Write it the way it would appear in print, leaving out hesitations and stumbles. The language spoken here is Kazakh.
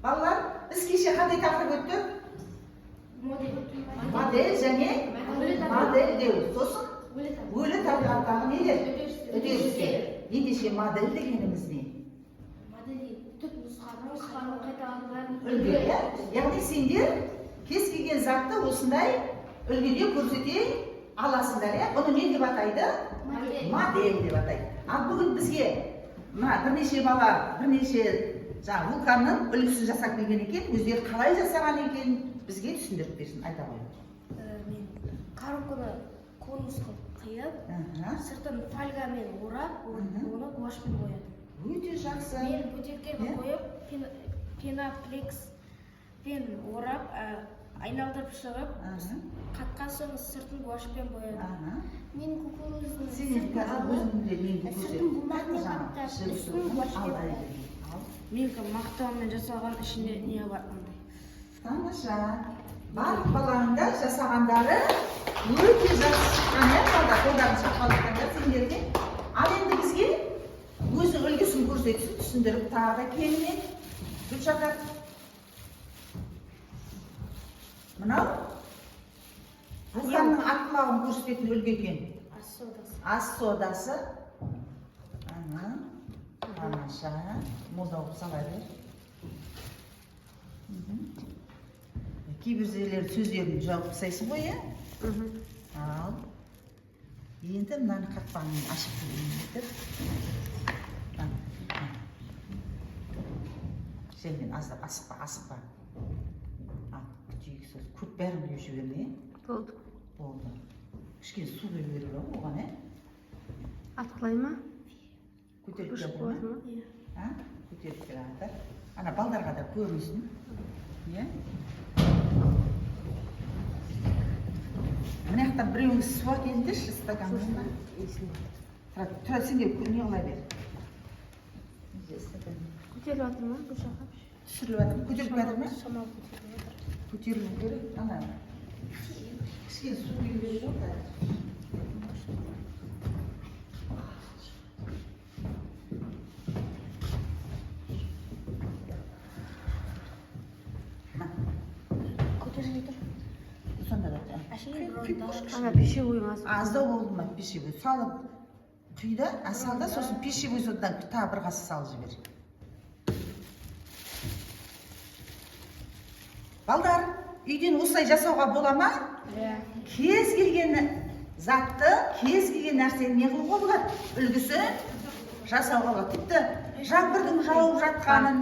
Балалар, біз кеше қандай тақырып өттік? Модель және модельдеу. Сосын өлі табиғаттағы нелер? Үдерістер. Ендеше модель дегеніміз не? Үлгі. Яғни сендер кез келген затты осындай үлгіде көрсете аласыңдар. Бұны не деп атайды? Модель деп атайды. Ал бүгін бізге бірнеше бала, бірнеше вулканның үлгісін жасап келген екен, өздері қалай жасаған екен бізге түсіндіріп берсін, айта қойып. Мен коробканы конус қылып қиып, сыртын фольгамен орап, оны гуашьпен боядым. Өте жақсы. Мен бөтелкеге қойып, пеноплекспен орап, айналдырып шығып, қатқан соң сыртын гуашьпен боядым. Мен кукуруздың сыртын бұлмақпен қаптап, үстін гуашьпен боядым. Менікі мақтаумен жасалған ішінде не бар андай. Тамаша. Барлық баланың да жасағандары өте жақсы шыққан, қолдарын шапқалықтанда сендерге. Ал енді бізге өзінің үлгісін көрсетсін, түсіндіріп тағы да келінен. Гүлшатар. Мынау вулканның атқылауын көрсететін үлгі екен. Ас содасы. Тамаша. Молда оқып сала бер. Кейбір жерлер сөздерін жауып тастайсың ғой, е? Ал. Енді мынаны қақпағын ашып көрейін. Сенмен асықпа. Күтейік сөз. Көп бәрін үйіп жіберме. Болды. Болды. Кішкене су беру керек оған, е? Атқылай ма? Көтеріп берді ма? Көтеріп берді. Ана балдарға да көрінсін. Мына жақтан біреуіңіз су әкеліңдерші стаканына. Тұра, сен де не қылай бер. Көтеріп жатыр ма? Түсіріліп жатыр ма? Көтеріп жатыр ма? Шамал көтеріп жатыр. Көтерілу керек. Ана. Кішкене су беру керек жоқ та. Ана пищевой ма? Аздау болды ма пищевой? Салып құйда, асалда, сосын пищевой содан тағы бір қасы салып жібер. Балдар, үйден осылай жасауға бола ма? Кез келген затты, кез келген нәрсені не қылуға болады? Үлгісі жасауға болады. Тіпті жаңбырдың жауып жатқанын